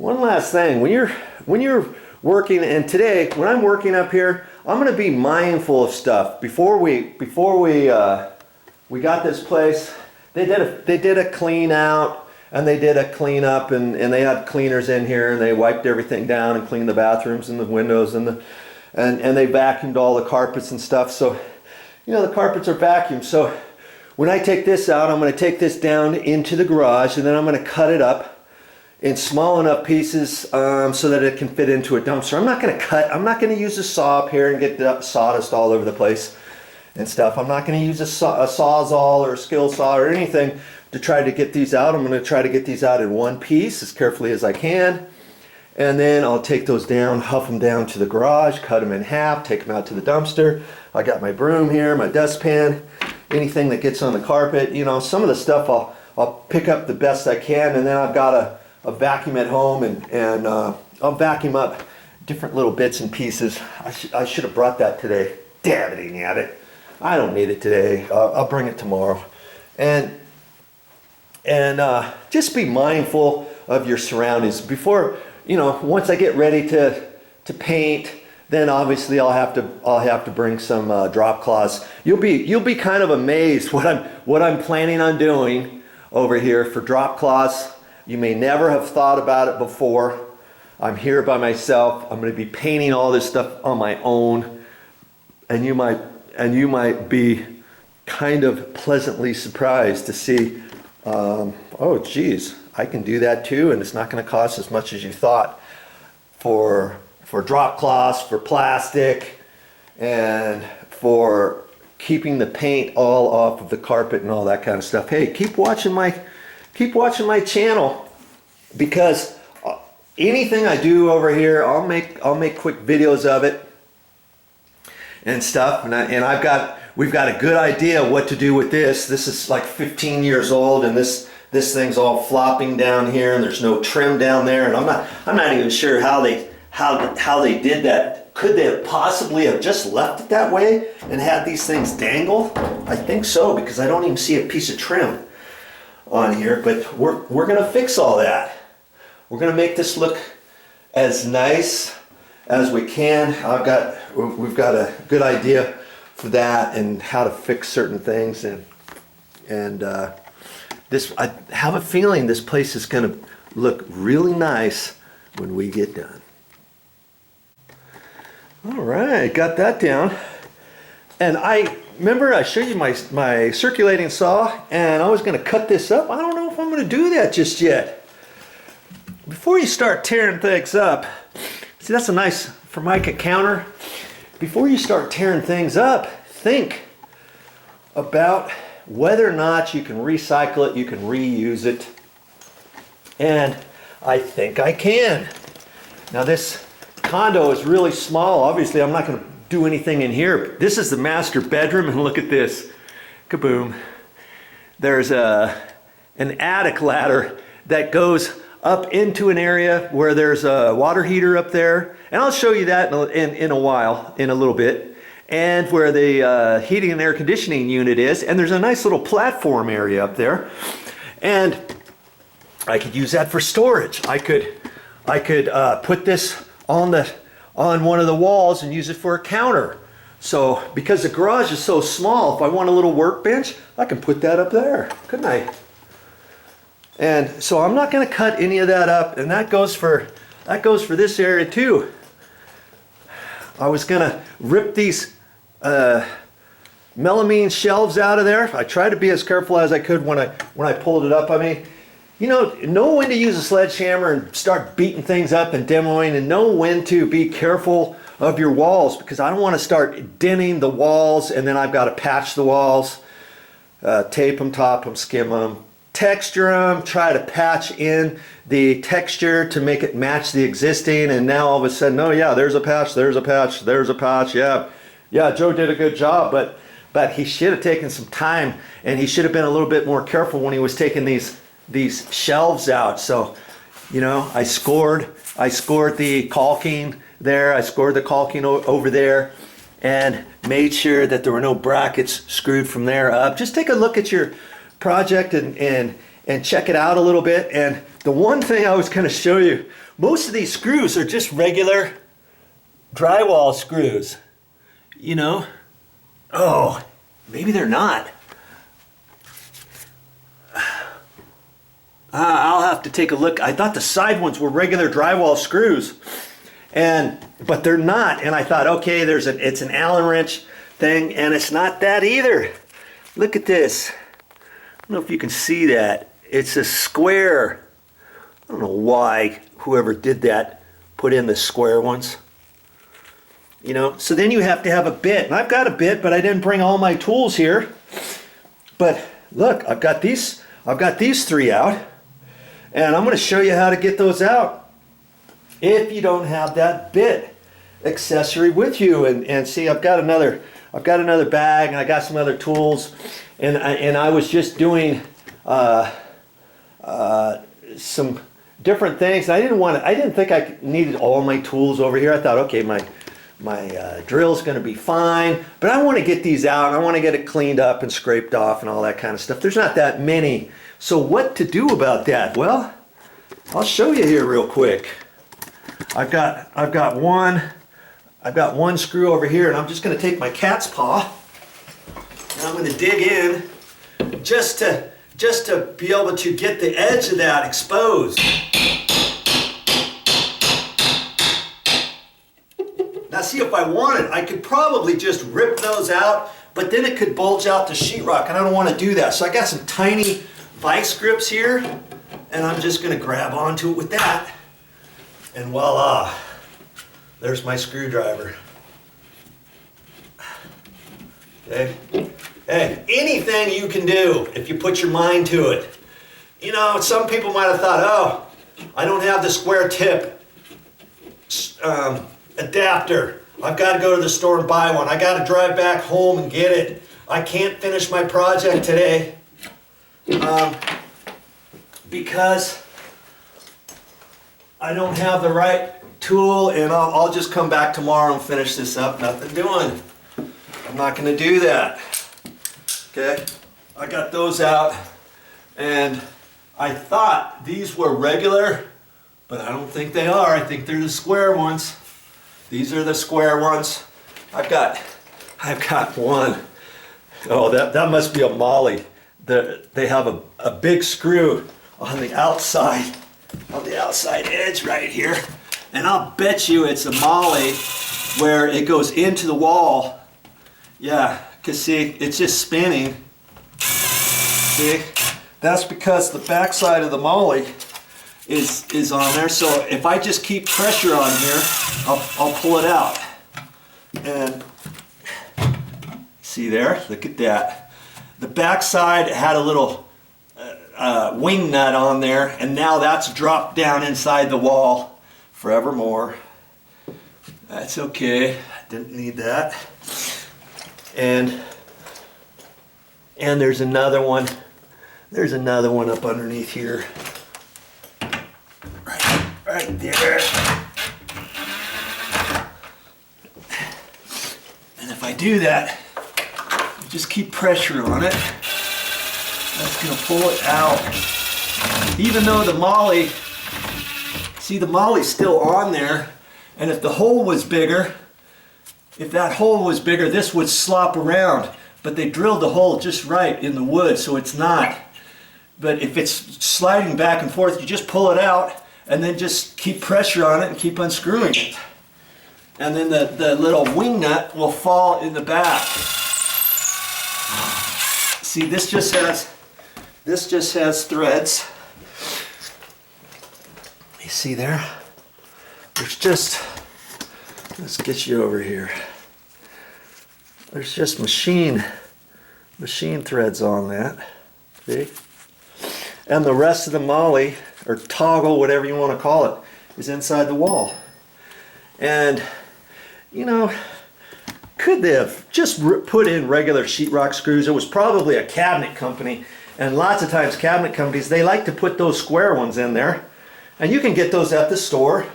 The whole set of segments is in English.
One last thing, when you're working, and today when I'm working up here, I'm going to be mindful of stuff. Before we got this place, they did a clean out and they did a clean up, and they had cleaners in here and they wiped everything down and cleaned the bathrooms and the windows and they vacuumed all the carpets and stuff. So you know, the carpets are vacuumed. So when I take this out, I'm going to take this down into the garage, and then I'm going to cut it up in small enough pieces so that it can fit into a dumpster. I'm not going to use a saw up here and get the sawdust all over the place and stuff. I'm not going to use a sawzall or a skill saw or anything to try to get these out. I'm going to try to get these out in one piece as carefully as I can. And then I'll take those down, huff them down to the garage, cut them in half, take them out to the dumpster. I got my broom here, my dustpan, anything that gets on the carpet. You know, some of the stuff I'll pick up the best I can, and then I've got a vacuum at home, and I'll vacuum up different little bits and pieces. I should have brought that today. Damn it, it. I don't need it today. I'll bring it tomorrow. And just be mindful of your surroundings. Before, you know, once I get ready to paint, then obviously I'll have to bring some drop cloths. You'll be kind of amazed what I'm planning on doing over here for drop cloths. You may never have thought about it before. I'm here by myself. I'm going to be painting all this stuff on my own, and you might be kind of pleasantly surprised to see, oh geez, I can do that too, and it's not going to cost as much as you thought for drop cloths, for plastic, and for keeping the paint all off of the carpet and all that kind of stuff. Hey, keep watching my channel, because anything I do over here, I'll make quick videos of it and stuff. And we've got a good idea what to do with this. This is like 15 years old, and this thing's all flopping down here, and there's no trim down there, and I'm not even sure how they did that. Could they have possibly have just left it that way and had these things dangle? I think so, because I don't even see a piece of trim on here. But we're gonna fix all that. We're gonna make this look as nice as we can. We've got a good idea for that and how to fix certain things, and this, I have a feeling this place is gonna look really nice when we get done. All right, got that down. And I remember I showed you my circulating saw, and I was going to cut this up. I don't know if I'm going to do that just yet. Before you start tearing things up, see, that's a nice Formica counter. Before you start tearing things up, think about whether or not you can recycle it, you can reuse it. And I think I can. Now this condo is really small. Obviously, I'm not going to do anything in here. But this is the master bedroom, and look at this. Kaboom. There's an attic ladder that goes up into an area where there's a water heater up there. And I'll show you that in a while, in a little bit. And where the heating and air conditioning unit is. And there's a nice little platform area up there. And I could use that for storage. I could put this on one of the walls and use it for a counter. So because the garage is so small, if I want a little workbench, I can put that up there, couldn't I? And so I'm not going to cut any of that up, and that goes for this area too. I was going to rip these melamine shelves out of there. I tried to be as careful as I could when I pulled it up. I mean, you know when to use a sledgehammer and start beating things up and demoing, and know when to be careful of your walls, because I don't want to start denting the walls and then I've got to patch the walls, tape them, top them, skim them, texture them, try to patch in the texture to make it match the existing, and now all of a sudden, oh yeah, there's a patch, there's a patch, there's a patch, yeah, Joe did a good job, but he should have taken some time, and he should have been a little bit more careful when he was taking these shelves out. So, you know, I scored the caulking there, I scored the caulking over there, and made sure that there were no brackets screwed from there up. Just take a look at your project and check it out a little bit, and the one thing I was going to show you, most of these screws are just regular drywall screws, you know. Oh, maybe they're not. I'll have to take a look. I thought the side ones were regular drywall screws, but they're not. And I thought, okay, it's an Allen wrench thing, and it's not that either. Look at this. I don't know if you can see that. It's a square. I don't know why whoever did that put in the square ones. You know, so then you have to have a bit. And I've got a bit, but I didn't bring all my tools here. But look, I've got these 3 out. And I'm going to show you how to get those out if you don't have that bit accessory with you. And see, I've got another bag, and I got some other tools, and I was just doing some different things. I didn't think I needed all my tools over here. I thought, okay, my drill's going to be fine, but I want to get these out, and I want to get it cleaned up and scraped off and all that kind of stuff. There's not that many. So what to do about that? Well, I'll show you here real quick. I've got one screw over here, and I'm just going to take my cat's paw, and I'm going to dig in just to be able to get the edge of that exposed. Now see, if I wanted, I could probably just rip those out, but then it could bulge out the sheetrock, and I don't want to do that. So I got some tiny vice grips here, and I'm just going to grab onto it with that, and voila, there's my screwdriver. Okay. Hey, anything you can do if you put your mind to it. You know, some people might have thought, oh, I don't have the square tip adapter. I've got to go to the store and buy one. I got to drive back home and get it. I can't finish my project today because I don't have the right tool, and I'll just come back tomorrow and finish this up. Nothing doing. I'm not going to do that. Okay, I got those out, and I thought these were regular, but I don't think they are. I think they're the square ones. These are the square ones. I've got one. Oh, that must be a Molly. They have a big screw on the outside edge right here, and I'll bet you it's a Molly where it goes into the wall. Yeah, because see, it's just spinning. See, that's because the backside of the Molly is on there. So if I just keep pressure on here, I'll pull it out. And see there, look at that. The backside had a little wing nut on there, and now that's dropped down inside the wall forevermore. That's okay, didn't need that. And there's another one. There's another one up underneath here. Right there. And if I do that, just keep pressure on it, that's going to pull it out. Even though the Molly, see, the Molly's still on there, and if the hole was bigger, if that hole was bigger, this would slop around. But they drilled the hole just right in the wood, so it's not. But if it's sliding back and forth, you just pull it out, and then just keep pressure on it and keep unscrewing it. And then the little wing nut will fall in the back. See, this just has threads. You see there? There's just, let's get you over here. There's just machine threads on that. See? And the rest of the Molly, or toggle, whatever you want to call it, is inside the wall. And, you know, could they have just put in regular sheetrock screws? It was probably a cabinet company, and lots of times cabinet companies, they like to put those square ones in there, and you can get those at the store.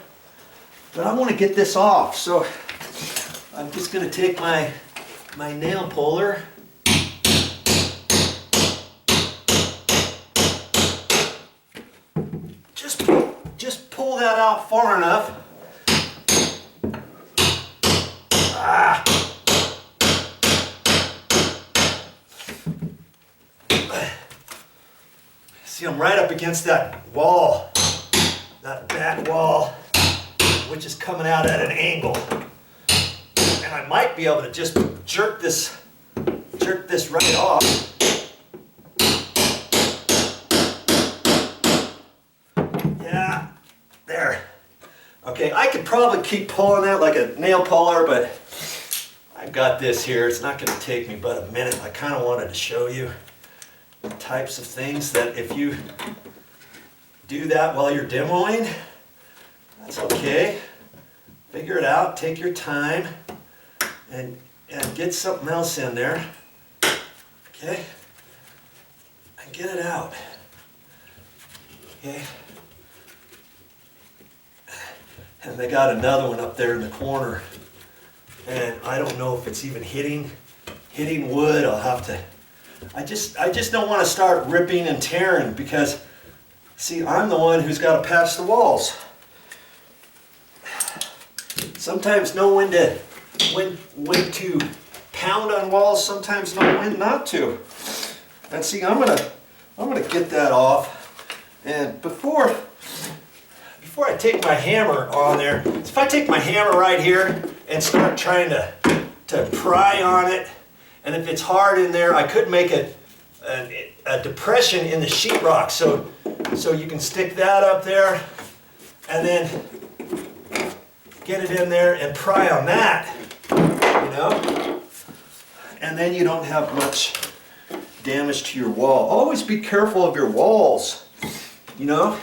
But I want to get this off, so I'm just going to take my nail puller. pull that out far enough. See, I'm right up against that wall, that back wall, which is coming out at an angle. And I might be able to just jerk this right off. Yeah, there. Okay, I could probably keep pulling that like a nail puller, but I've got this here. It's not going to take me but a minute. I kind of wanted to show you the types of things that if you do that while you're demoing, that's okay. Figure it out, take your time, and get something else in there, okay? And get it out, okay? And they got another one up there in the corner, and I don't know if it's even hitting wood. I'll have to. I just don't want to start ripping and tearing because, see, I'm the one who's got to patch the walls. Sometimes know when to pound on walls. Sometimes know when not to. And see, I'm gonna get that off. And before I take my hammer on there, if I take my hammer right here and start trying to pry on it, and if it's hard in there, I could make a depression in the sheetrock. So you can stick that up there, and then get it in there and pry on that, you know? And then you don't have much damage to your wall. Always be careful of your walls, you know?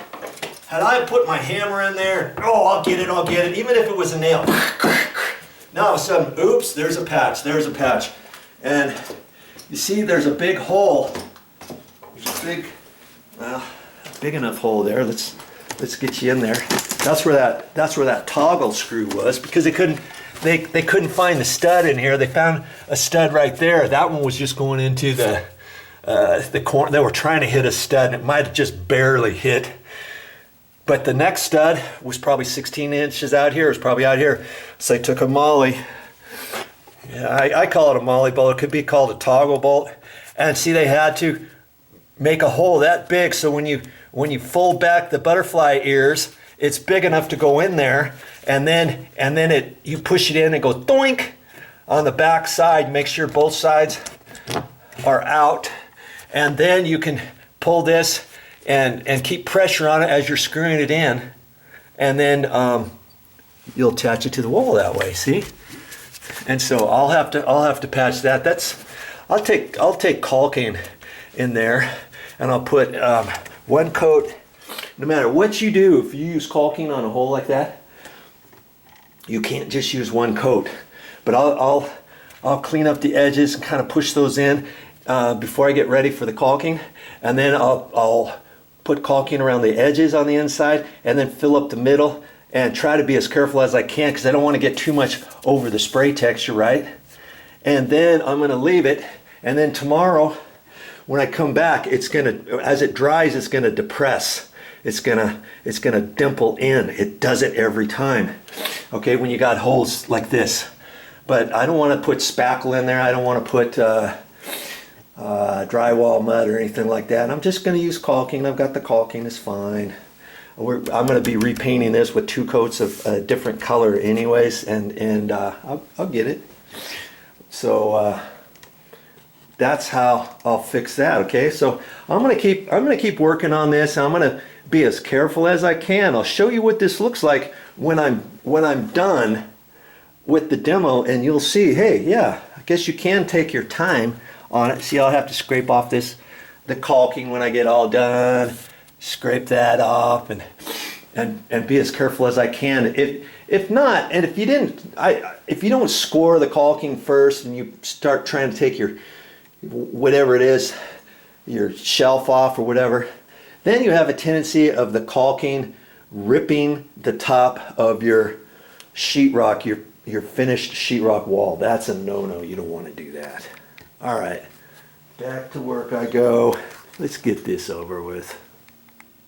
Had I put my hammer in there, oh, I'll get it, even if it was a nail. Now all of a sudden, oops, there's a patch. And you see there's a big hole. There's a big enough hole there. Let's get you in there. That's where that toggle screw was, because they couldn't find the stud in here. They found a stud right there. That one was just going into the corner. They were trying to hit a stud, and it might have just barely hit. But the next stud was probably 16 inches out here. It was probably out here. So they took a molly. Yeah, I call it a molly bolt. It could be called a toggle bolt. And see, they had to make a hole that big so when you fold back the butterfly ears, it's big enough to go in there, and then you push it in and go doink on the back side. Make sure both sides are out, and then you can pull this and keep pressure on it as you're screwing it in, and then you'll attach it to the wall that way. See? And so I'll have to patch that. I'll take caulking in there, and I'll put one coat. No matter what you do, if you use caulking on a hole like that, you can't just use one coat. But I'll clean up the edges and kind of push those in before I get ready for the caulking, and then I'll put caulking around the edges on the inside, and then fill up the middle, and try to be as careful as I can because I don't want to get too much over the spray texture, right? And then I'm going to leave it, and then tomorrow when I come back, as it dries, it's gonna depress. It's gonna dimple in. It does it every time. Okay, when you got holes like this. But I don't want to put spackle in there. I don't want to put drywall mud or anything like that. I'm just going to use caulking. I've got the caulking. It's fine. I'm going to be repainting this with 2 coats of a different color anyways, and I'll get it. So that's how I'll fix that. Okay, so I'm going to keep working on this. I'm going to be as careful as I can. I'll show you what this looks like when I'm done with the demo, and you'll see, hey, yeah, I guess you can take your time on it. See, I'll have to scrape off the caulking when I get all done, scrape that off, and be as careful as I can. If not, and if you don't score the caulking first and you start trying to take your whatever it is, your shelf off or whatever, then you have a tendency of the caulking ripping the top of your sheetrock, your finished sheetrock wall. That's a no-no. You don't want to do that. All right, back to work I go. Let's get this over with.